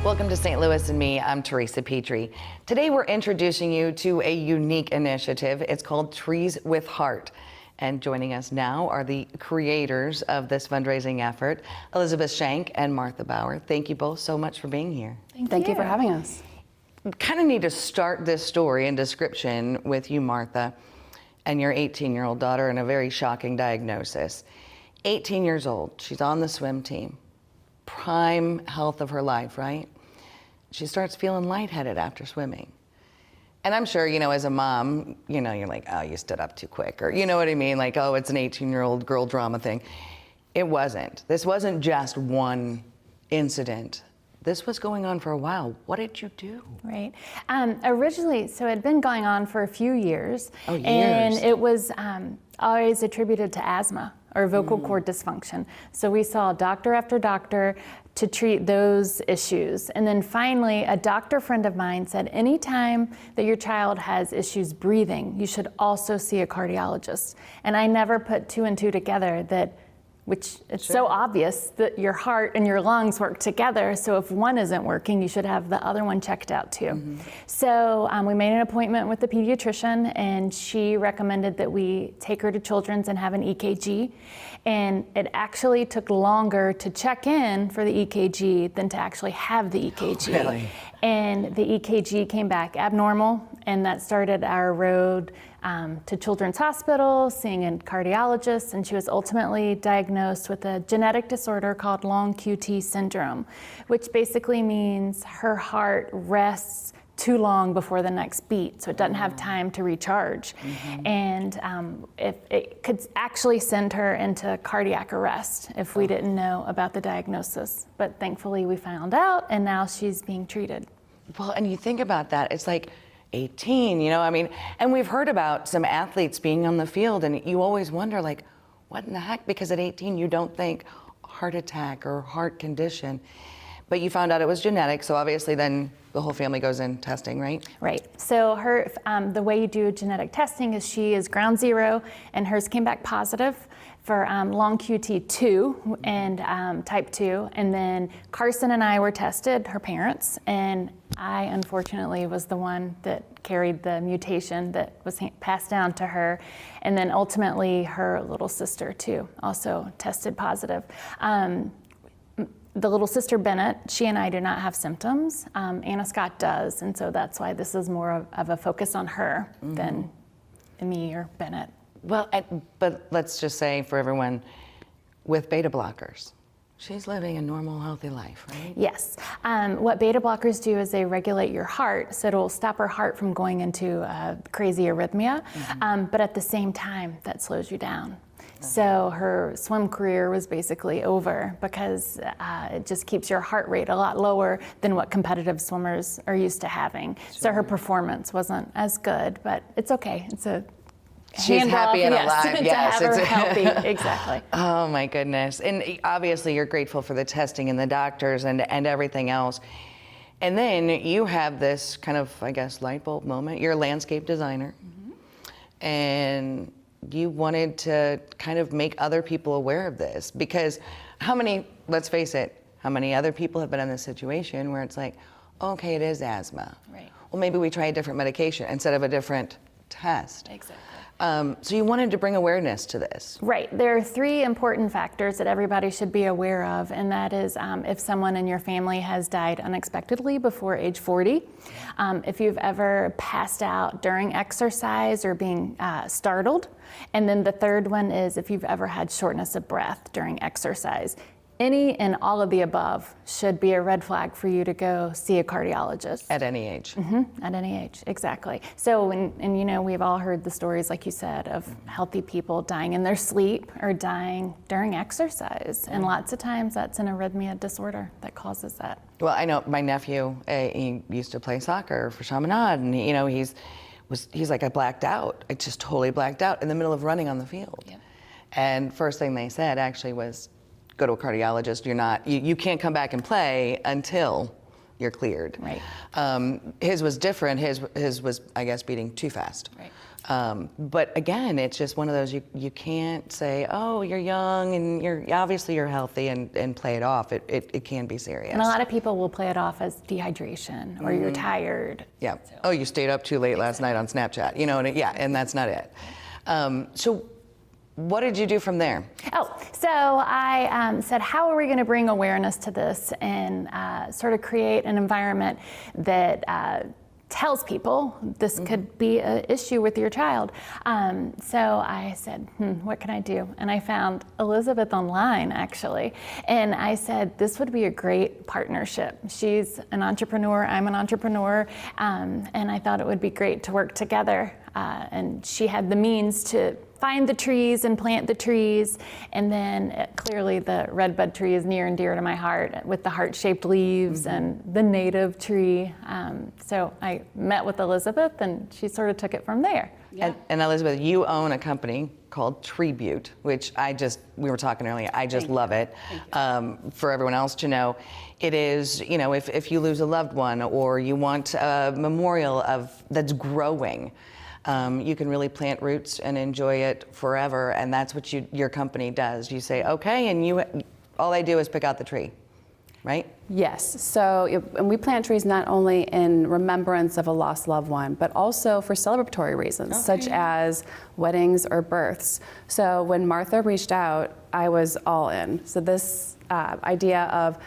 Welcome to St. Louis and Me. I'm Theresa Petry. Today we're introducing you to a unique initiative. It's called Trees with Heart. And joining us now are the creators of this fundraising effort, Elizabeth Schenk and Martha Baur. Thank you both so much for being here. Thank you for having us. Kind of need to start this story and description with you, Martha, and your 18-year-old daughter, and a very shocking diagnosis. 18 years old, she's on the swim team. Prime health of her life, right? She starts feeling lightheaded after swimming. And I'm sure, as a mom, you're like, oh, you stood up too quick, or you know what I mean? Like, oh, it's an 18-year-old girl drama thing. It wasn't. This wasn't just one incident. This was going on for a while. What did you do? Right. Originally, so it had been going on for a few years. Oh, years. And it was always attributed to asthma or vocal cord dysfunction. So we saw doctor after doctor to treat those issues. And then finally, a doctor friend of mine said, anytime that your child has issues breathing, you should also see a cardiologist. And I never put two and two together which it's so obvious that your heart and your lungs work together. So if one isn't working, you should have the other one checked out too. So we made an appointment with the pediatrician, and she recommended that we take her to Children's and have an EKG. And it actually took longer to check in for the EKG than to actually have the EKG. Really? And the EKG came back abnormal, and that started our road to Children's Hospital, seeing a cardiologist, and she was ultimately diagnosed with a genetic disorder called long QT syndrome, which basically means her heart rests too long before the next beat, so it doesn't have time to recharge. And if it could actually send her into cardiac arrest if we didn't know about the diagnosis. But thankfully we found out, and now she's being treated. Well, and you think about that, it's like 18, and we've heard about some athletes being on the field, and you always wonder, like, what in the heck? Because at 18, you don't think heart attack or heart condition. But you found out it was genetic, so obviously then the whole family goes in testing, right? Right. So her, the way you do genetic testing is she is ground zero, and hers came back positive for long QT2 and type 2. And then Carson and I were tested, her parents, and I unfortunately was the one that carried the mutation that was passed down to her. And then ultimately her little sister too also tested positive. The little sister Bennett, she and I do not have symptoms. Anna Scott does, and so that's why this is more of a focus on her than me or Bennett. Well, but let's just say for everyone, with beta blockers, she's living a normal, healthy life, right? Yes. What beta blockers do is they regulate your heart, so it'll stop her heart from going into crazy arrhythmia, but at the same time, that slows you down. So her swim career was basically over because it just keeps your heart rate a lot lower than what competitive swimmers are used to having. So her performance wasn't as good, but it's okay. It's a She's happy and alive. To Yes, have her healthy. Exactly. Oh my goodness. And obviously you're grateful for the testing and the doctors and everything else. And then you have this kind of, I guess, light bulb moment. You're a landscape designer. And you wanted to kind of make other people aware of this, because let's face it, how many other people have been in this situation where it's like, okay, it is asthma. Right. Well, maybe we try a different medication instead of a different test. Exactly. So you wanted to bring awareness to this. Right. There are three important factors that everybody should be aware of, and that is if someone in your family has died unexpectedly before age 40, if you've ever passed out during exercise or being startled, and then the third one is if you've ever had shortness of breath during exercise. Any and all of the above should be a red flag for you to go see a cardiologist. At any age. At any age, exactly. So, and we've all heard the stories, like you said, of healthy people dying in their sleep or dying during exercise. And lots of times that's an arrhythmia disorder that causes that. Well, I know my nephew, he used to play soccer for Chaminade, and he's like, I blacked out. I just totally blacked out in the middle of running on the field. Yep. And first thing they said actually was, go to a cardiologist. You can't come back and play until you're cleared. Right. His was different. His was, I guess, beating too fast. Right. But again, it's just one of those, you can't say, oh, you're young and you're healthy and play it off. It can be serious. And a lot of people will play it off as dehydration or you're tired. Yeah. Oh, you stayed up too late last night on Snapchat. And that's not it. So what did you do from there? So I said, how are we going to bring awareness to this and sort of create an environment that tells people this could be an issue with your child. So I said, what can I do? And I found Elizabeth online, actually. And I said, this would be a great partnership. She's an entrepreneur, I'm an entrepreneur, and I thought it would be great to work together. And she had the means to find the trees and plant the trees. And then clearly the redbud tree is near and dear to my heart with the heart-shaped leaves and the native tree. So I met with Elizabeth and she sort of took it from there. Yeah. And Elizabeth, you own a company called Treebute, which we were talking earlier, I just love it. For everyone else to know, it is, if you lose a loved one or you want a memorial that's growing, you can really plant roots and enjoy it forever, and that's what your company does. You say, okay, and all they do is pick out the tree, right? Yes. So, and we plant trees not only in remembrance of a lost loved one, but also for celebratory reasons, such as weddings or births. So when Martha reached out, I was all in. So this idea of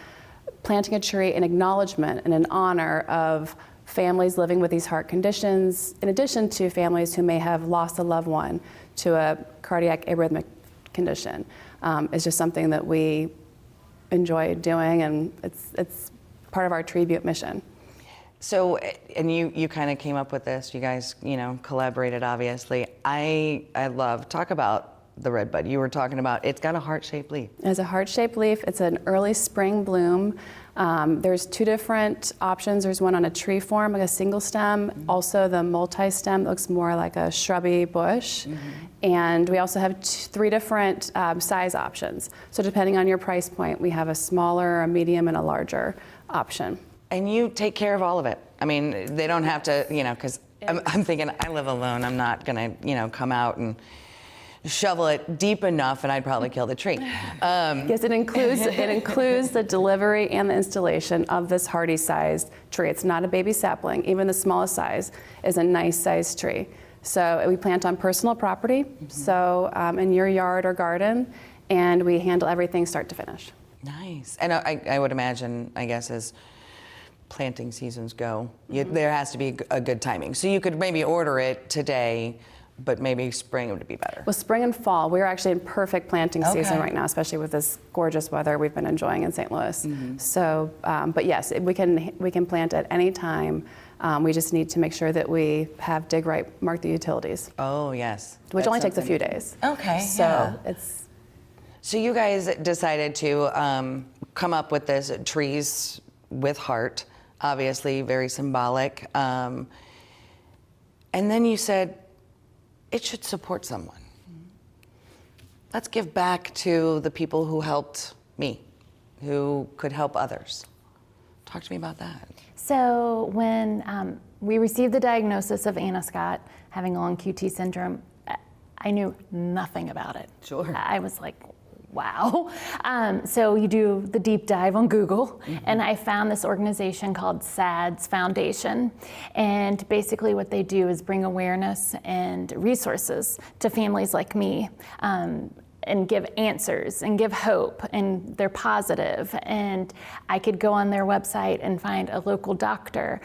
planting a tree in acknowledgement and in honor of families living with these heart conditions, in addition to families who may have lost a loved one to a cardiac arrhythmic condition, is just something that we enjoy doing, and it's part of our Treebute mission. So, and you kind of came up with this. You guys, collaborated, obviously. I talk about the redbud. You were talking about, it's got a heart-shaped leaf. It has a heart-shaped leaf. It's an early spring bloom. There's two different options. There's one on a tree form, like a single stem. Also the multi-stem looks more like a shrubby bush. And we also have three different size options. So depending on your price point, we have a smaller, a medium, and a larger option. And you take care of all of it. I mean, they don't have to, because I'm thinking, I live alone. I'm not going to, come out and shovel it deep enough, and I'd probably kill the tree. Yes, it includes the delivery and the installation of this hardy-sized tree. It's not a baby sapling. Even the smallest size is a nice-sized tree. So we plant on personal property, so in your yard or garden, and we handle everything start to finish. Nice. And I would imagine, I guess, as planting seasons go, there has to be a good timing. So you could maybe order it today, but maybe spring would be better. Well, spring and fall, we're actually in perfect planting season right now, especially with this gorgeous weather we've been enjoying in St. Louis. So, but yes, we can plant at any time. We just need to make sure that we have dig right, mark the utilities. Oh, yes. Which only takes a few days. Okay. So So you guys decided to come up with this trees with heart, obviously very symbolic. And then you said, it should support someone. Let's give back to the people who helped me, who could help others. Talk to me about that. So when we received the diagnosis of Anna Scott having long QT syndrome, I knew nothing about it. Sure. I was like, wow. So you do the deep dive on Google, and I found this organization called SADS Foundation. And basically what they do is bring awareness and resources to families like me, and give answers and give hope, and they're positive. And I could go on their website and find a local doctor.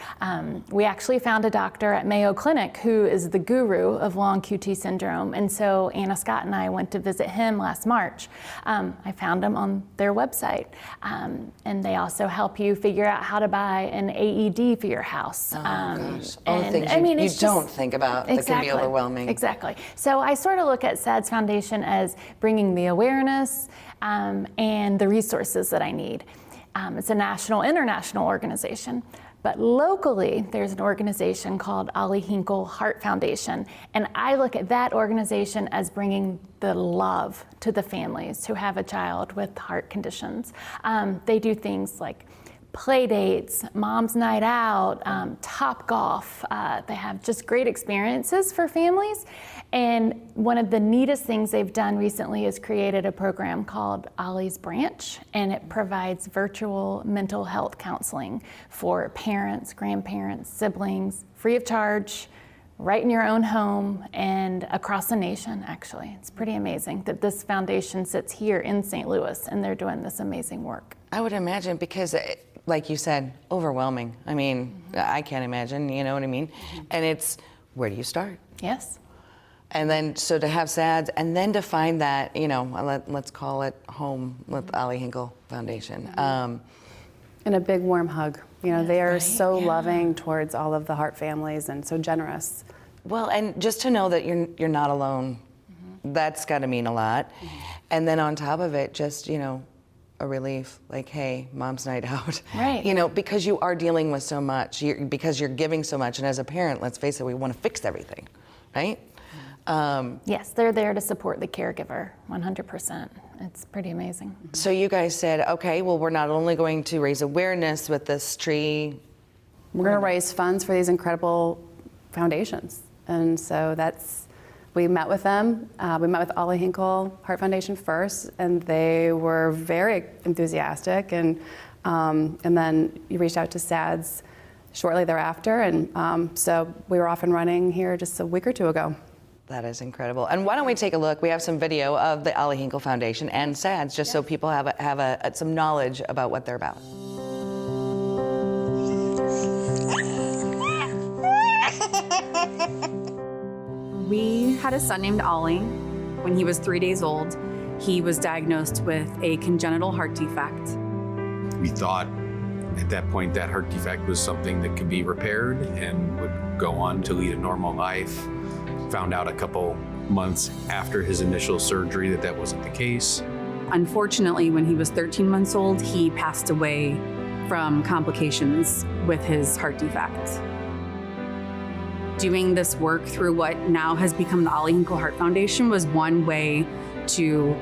We actually found a doctor at Mayo Clinic who is the guru of long QT syndrome. And so Anna Scott and I went to visit him last March. I found him on their website. And they also help you figure out how to buy an AED for your house. Gosh. All the things you don't think about that can be overwhelming. Exactly. So I sort of look at SADS Foundation as bringing the awareness and the resources that I need. It's a national, international organization. But locally, there's an organization called Ollie Hinkle Heart Foundation. And I look at that organization as bringing the love to the families who have a child with heart conditions. They do things like play dates, mom's night out, Top Golf. They have just great experiences for families. And one of the neatest things they've done recently is created a program called Ollie's Branch, and it provides virtual mental health counseling for parents, grandparents, siblings, free of charge, right in your own home and across the nation, actually. It's pretty amazing that this foundation sits here in St. Louis and they're doing this amazing work. I would imagine because, like you said, overwhelming. I mean, I can't imagine, you know what I mean? And it's, where do you start? Yes. And then, so to have SADS, and then to find that, you know, let's call it home with Ollie Hinkle Foundation. And a big warm hug. You know, they are so loving towards all of the Hart families and so generous. Well, and just to know that you're not alone, that's got to mean a lot. And then on top of it, just, you know, a relief, like, hey, mom's night out. Right. You know, because you are dealing with so much, because you're giving so much, and as a parent, let's face it, we want to fix everything, right? Yes, they're there to support the caregiver, 100%. It's pretty amazing. So you guys said, okay, well, we're not only going to raise awareness with this tree. We're going to raise funds for these incredible foundations. And so we met with them. We met with Ollie Hinkle Heart Foundation first, and they were very enthusiastic. And then you reached out to SADS shortly thereafter. And so we were off and running here just a week or two ago. That is incredible. And why don't we take a look? We have some video of the Ollie Hinkle Foundation and SADS, just so people have some knowledge about what they're about. We had a son named Ollie. When he was 3 days old, he was diagnosed with a congenital heart defect. We thought at that point that heart defect was something that could be repaired and would go on to lead a normal life. Found out a couple months after his initial surgery that wasn't the case. Unfortunately, when he was 13 months old, he passed away from complications with his heart defect. Doing this work through what now has become the Ollie Hinkle Heart Foundation was one way to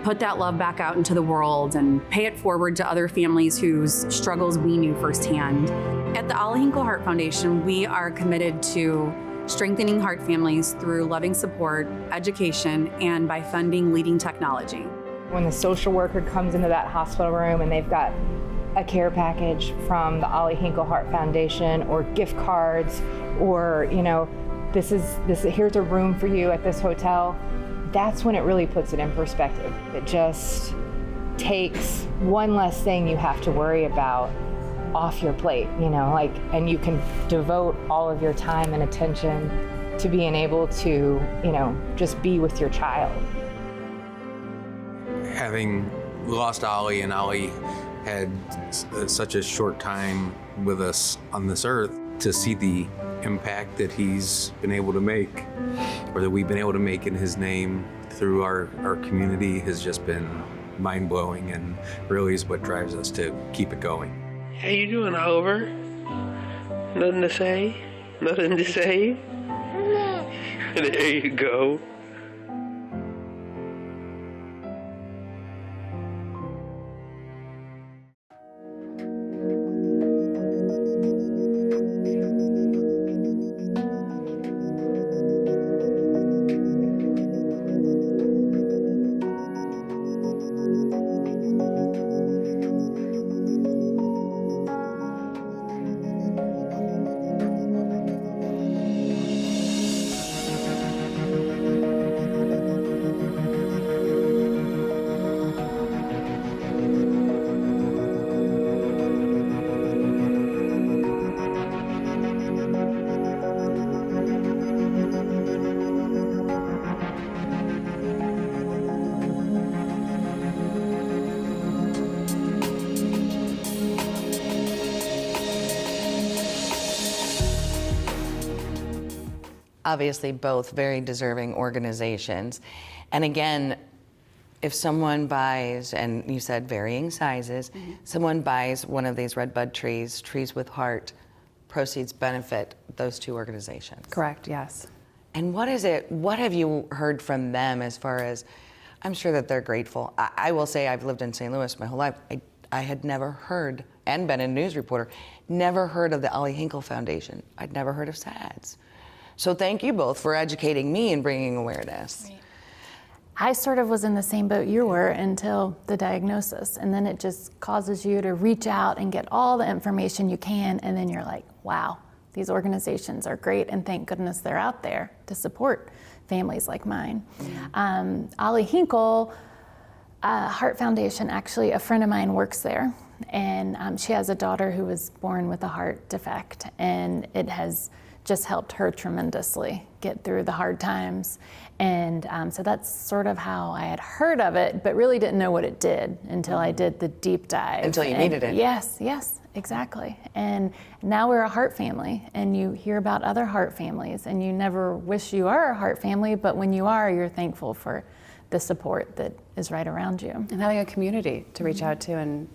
put that love back out into the world and pay it forward to other families whose struggles we knew firsthand. At the Ollie Hinkle Heart Foundation, we are committed to strengthening heart families through loving support, education, and by funding leading technology. When the social worker comes into that hospital room and they've got a care package from the Ollie Hinkle Heart Foundation or gift cards, or, you know, here's a room for you at this hotel, that's when it really puts it in perspective. It just takes one less thing you have to worry about off your plate, you know, like, and you can devote all of your time and attention to being able to, you know, just be with your child. Having lost Ollie, and Ollie had such a short time with us on this earth, to see the impact that he's been able to make, or that we've been able to make in his name through our community, has just been mind-blowing, and really is what drives us to keep it going. How you doing, Oliver? Nothing to say? Nothing to say? There you go. Obviously, both very deserving organizations. And again, if someone buys, and you said varying sizes, someone buys one of these redbud trees, Trees with Heart, proceeds benefit those two organizations. Correct, yes. And what have you heard from them as far as, I'm sure that they're grateful. I will say I've lived in St. Louis my whole life. I had never heard, and been a news reporter, never heard of the Ollie Hinkle Foundation. I'd never heard of SADS. So thank you both for educating me and bringing awareness. Right. I sort of was in the same boat you were until the diagnosis, and then it just causes you to reach out and get all the information you can, and then you're like, wow, these organizations are great, and thank goodness they're out there to support families like mine. Ollie Hinkle Heart Foundation, actually, a friend of mine works there, and she has a daughter who was born with a heart defect, and it has just helped her tremendously get through the hard times. And so that's sort of how I had heard of it, but really didn't know what it did until I did the deep dive. Until you needed it. Yes, exactly. And now we're a heart family, and you hear about other heart families, and you never wish you are a heart family, but when you are, you're thankful for the support that is right around you. And having a community to reach out to and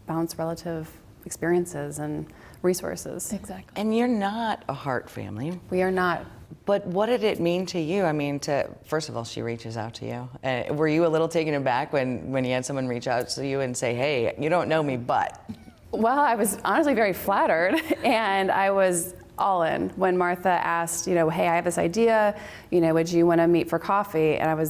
bounce relative experiences and resources. Exactly. And you're not a heart family. We are not. But what did it mean to you? I mean, first of all, she reaches out to you. Were you a little taken aback when you had someone reach out to you and say, hey, you don't know me, but? Well, I was honestly very flattered, and I was all in when Martha asked, hey, I have this idea, would you want to meet for coffee? And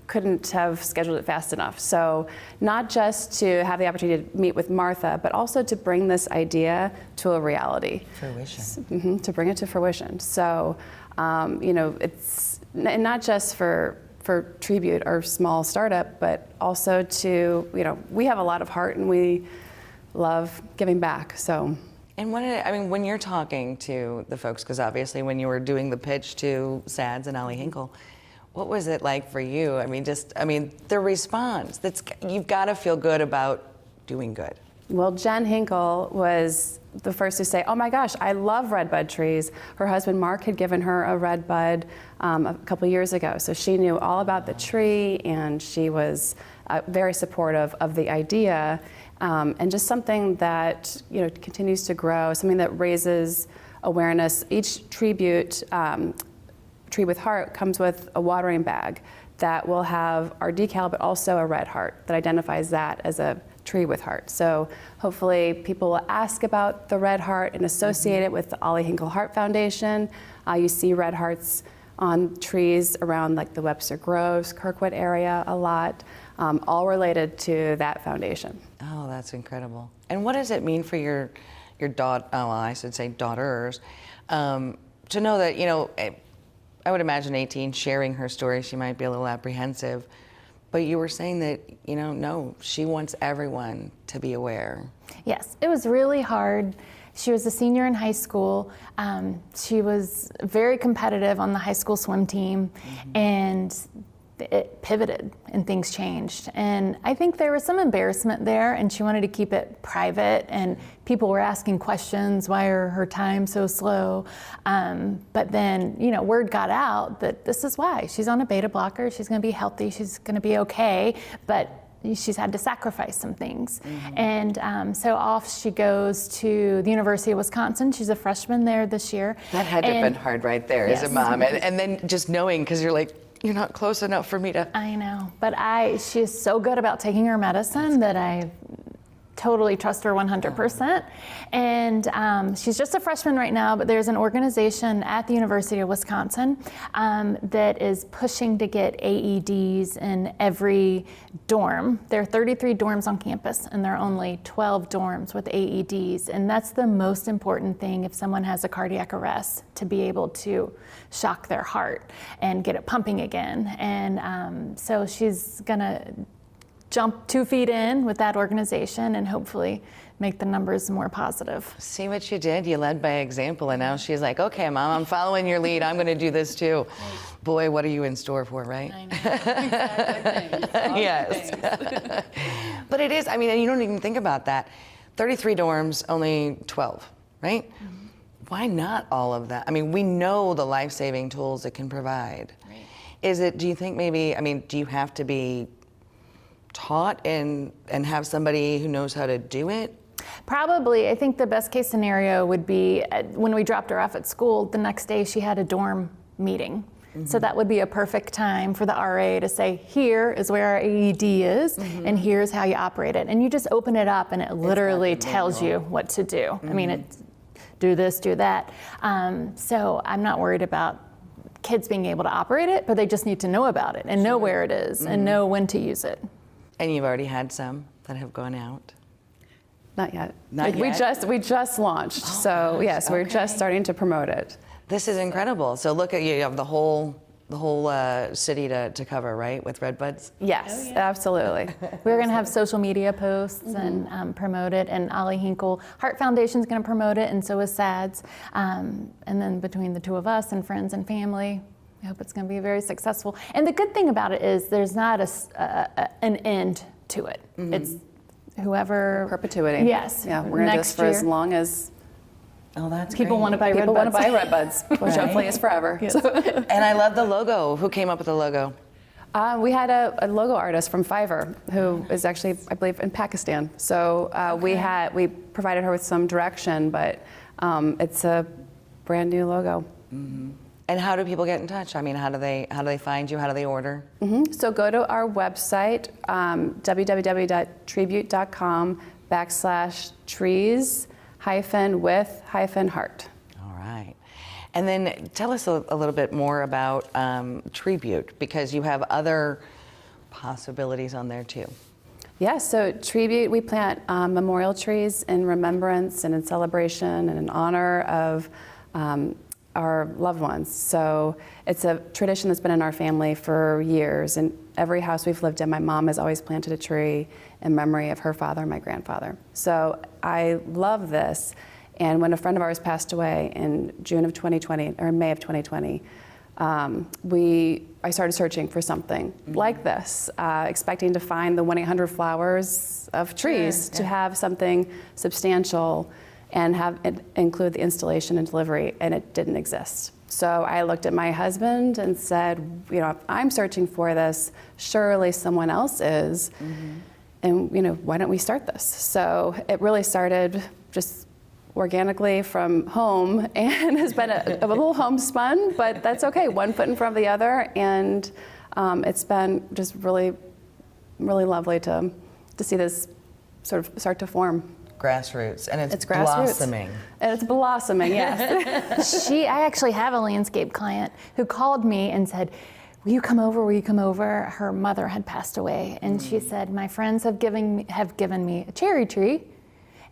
couldn't have scheduled it fast enough. So not just to have the opportunity to meet with Martha, but also to bring this idea to a reality. Fruition. To bring it to fruition. So, it's not just for Treebute, our small startup, but also to, we have a lot of heart and we love giving back, so. And when you're talking to the folks, because obviously when you were doing the pitch to SADS and Ollie Hinkle, what was it like for you? The response, you've got to feel good about doing good. Well, Jenn Hinkle was the first to say, oh my gosh, I love redbud trees. Her husband Mark had given her a redbud a couple years ago, so she knew all about the tree, and she was very supportive of the idea, and just something that continues to grow, something that raises awareness. Each Treebute Tree with Heart comes with a watering bag that will have our decal, but also a red heart that identifies that as a tree with heart. So hopefully people will ask about the red heart and associate it with the Ollie Hinkle Heart Foundation. You see red hearts on trees around like the Webster Groves, Kirkwood area a lot, all related to that foundation. Oh, that's incredible. And what does it mean for your daughter, I should say daughters, to know that, I would imagine 18, sharing her story, she might be a little apprehensive, but you were saying that, no, she wants everyone to be aware. Yes, it was really hard. She was a senior in high school. She was very competitive on the high school swim team, and it pivoted and things changed. And I think there was some embarrassment there, and she wanted to keep it private, and people were asking questions, why are her times so slow? But then, word got out that this is why. She's on a beta blocker, she's gonna be healthy, she's gonna be okay, but she's had to sacrifice some things. And so off she goes to the University of Wisconsin. She's a freshman there this year. That had to have been hard right there as a Yes. mom. And then just knowing, because you're like, you're not close enough for me to. I know, but she is so good about taking her medicine that I totally trust her 100%. And she's just a freshman right now, but there's an organization at the University of Wisconsin that is pushing to get AEDs in every dorm. There are 33 dorms on campus, and there are only 12 dorms with AEDs. And that's the most important thing if someone has a cardiac arrest, to be able to shock their heart and get it pumping again. And so she's gonna jump 2 feet in with that organization and hopefully make the numbers more positive. See what you did? You led by example, and now she's like, okay, Mom, I'm following your lead. I'm going to do this too. Right. Boy, what are you in store for, right? I know. Exactly. Yes. But it is, you don't even think about that. 33 dorms, only 12, right? Mm-hmm. Why not all of that? We know the life-saving tools it can provide. Right. Do you think maybe, do you have to be taught and have somebody who knows how to do it? Probably. I think the best case scenario would be when we dropped her off at school, the next day she had a dorm meeting. So that would be a perfect time for the RA to say, here is where our AED is, and here's how you operate it. And you just open it up and it literally tells you what to do. I mean, it's do this, do that. So I'm not worried about kids being able to operate it, but they just need to know about it and know where it is and know when to use it. And you've already had some that have gone out? Not yet. Not we yet? We just launched, so yes, we're just starting to promote it. This is incredible. So look at you have the whole city to cover, right, with Redbuds? Yes, absolutely. We're going to have social media posts and promote it, and Ollie Hinkle Heart Foundation is going to promote it, and so is SADS. And then between the two of us and friends and family, I hope it's going to be very successful. And the good thing about it is there's not an end to it. It's whoever Perpetuity. Yes. Yeah, we're going to do this for as long as Oh, that's people great. want to buy people want Redbuds. to buy Redbuds, which hopefully is forever. Yes. And I love the logo. Who came up with the logo? We had a logo artist from Fiverr who is actually, I believe, in Pakistan. So we provided her with some direction, but it's a brand new logo. And how do people get in touch? I mean, how do they find you? How do they order? So go to our website, www.treebute.com/trees-with-heart. All right. And then tell us a little bit more about Treebute, because you have other possibilities on there too. Yes, so Treebute, we plant memorial trees in remembrance and in celebration and in honor of our loved ones. So it's a tradition that's been in our family for years. In every house we've lived in, my mom has always planted a tree in memory of her father and my grandfather. So I love this. And when a friend of ours passed away in June of 2020, or May of 2020, I started searching for something like this, expecting to find the 1-800-Flowers of trees, to have something substantial and have it include the installation and delivery, and it didn't exist. So I looked at my husband and said, you know, if I'm searching for this, surely someone else is, and you know, why don't we start this? So it really started just organically from home, and has been a little homespun, but that's okay, one foot in front of the other, and it's been just really, really lovely to see this sort of start to form. Grassroots, and it's grassroots. blossoming. And it's blossoming, yes. I actually have a landscape client who called me and said, will you come over, will you come over? Her mother had passed away, and she said, my friends have given me a cherry tree,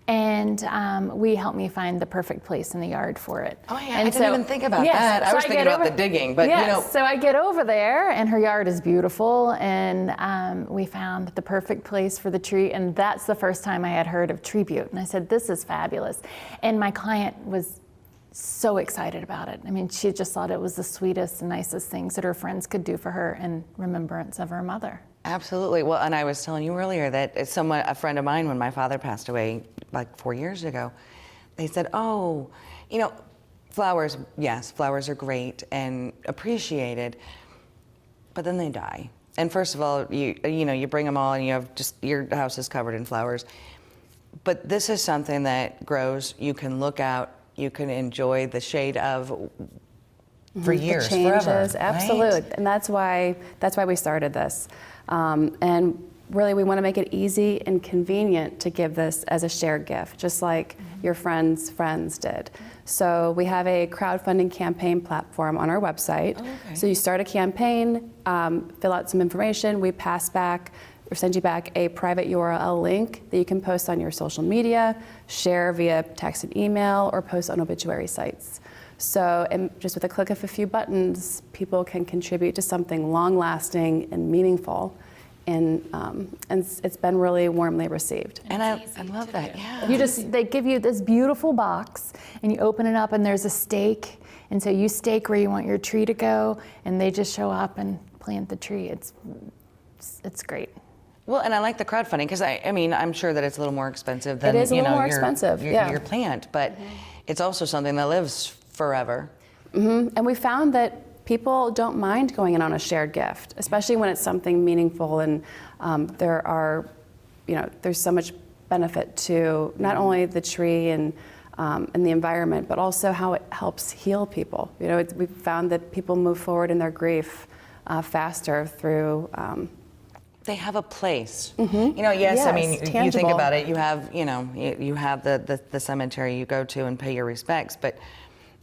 and we helped me find the perfect place in the yard for it. Oh yeah, and I didn't even think about that. I was thinking about the digging, but yes, you know. So I get over there, and her yard is beautiful, and we found the perfect place for the tree, and that's the first time I had heard of Treebute, and I said, this is fabulous. And my client was so excited about it. I mean, she just thought it was the sweetest and nicest things that her friends could do for her in remembrance of her mother. Absolutely. Well, and I was telling you earlier that a friend of mine, when my father passed away like 4 years ago, they said, oh, you know, flowers, yes, flowers are great and appreciated, but then they die. And first of all, you bring them all and you have just, your house is covered in flowers. But this is something that grows, you can look out, you can enjoy the shade of for years, it changes, forever, absolutely. right? And that's why we started this. And really, we want to make it easy and convenient to give this as a shared gift, just like your friends' friends did. So we have a crowdfunding campaign platform on our website. Oh, okay. So you start a campaign, fill out some information, we pass back or send you back a private URL link that you can post on your social media, share via text and email, or post on obituary sites. So just with a click of a few buttons, people can contribute to something long-lasting and meaningful, and it's been really warmly received. And I love that, yeah. They give you this beautiful box, and you open it up, and there's a stake, and so you stake where you want your tree to go, and they just show up and plant the tree. It's great. Well, and I like the crowdfunding, because I mean, I'm sure that it's a little more expensive than It is a little more expensive, yeah. your plant, but it's also something that lives forever. And we found that people don't mind going in on a shared gift, especially when it's something meaningful, and there's so much benefit to not only the tree and and the environment, but also how it helps heal people. You know, we've found that people move forward in their grief faster through. They have a place. You know, yes, I mean, you think tangible. about it, you have, you know, you have the cemetery you go to and pay your respects, but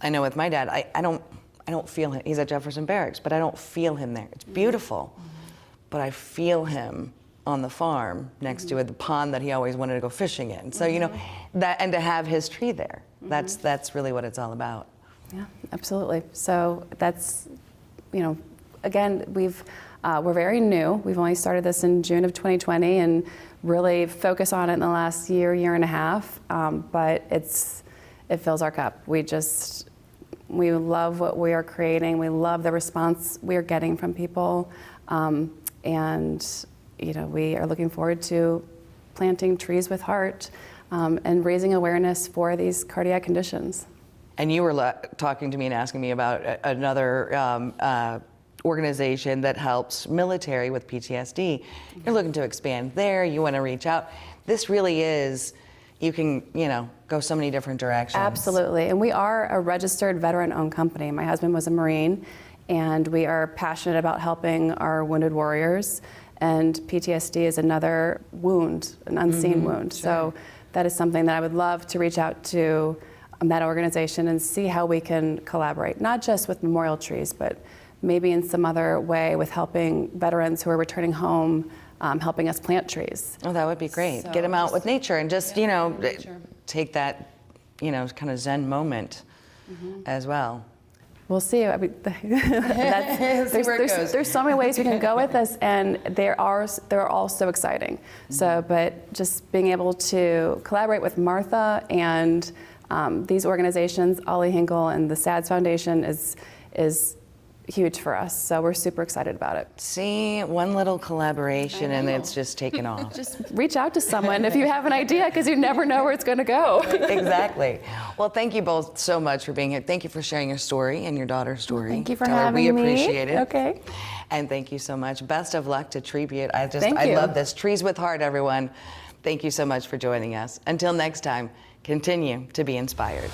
I know with my dad, I don't feel him. He's at Jefferson Barracks, but I don't feel him there. It's beautiful, but I feel him on the farm next to the pond that he always wanted to go fishing in. So, you know, that, and to have his tree there, that's really what it's all about. Yeah, absolutely. So that's, you know, again, we're very new. We've only started this in June of 2020 and really focus on it in the last year and a half. But it fills our cup. We love what we are creating. We love the response we are getting from people. And, you know, we are looking forward to planting trees with heart and raising awareness for these cardiac conditions. And you were talking to me and asking me about another organization that helps military with PTSD. You're looking to expand there, you want to reach out. This really is, you can, you know, go so many different directions. Absolutely, and we are a registered veteran-owned company. My husband was a Marine, and we are passionate about helping our wounded warriors, and PTSD is another wound, an unseen wound. Sure. So that is something that I would love to reach out to that organization and see how we can collaborate, not just with memorial trees, but maybe in some other way with helping veterans who are returning home, helping us plant trees. Oh, that would be great. So Get them out with nature and just, you know, nature. take that, you know, kind of Zen moment as well. We'll see. I mean, there's so many ways we can go with this, and they're all so exciting. So, but just being able to collaborate with Martha and these organizations, Ollie Hinkle and the SADS Foundation, is huge for us. So we're super excited about it. See, one little collaboration and it's just taken off. Just reach out to someone if you have an idea, because you never know where it's going to go. Exactly. Well, thank you both so much for being here. Thank you for sharing your story and your daughter's story. Thank you for Tell her having me. we appreciate it. Okay. And thank you so much. Best of luck to Treebute. Thank I you. love this. Trees with Heart, everyone. Thank you so much for joining us. Until next time, continue to be inspired.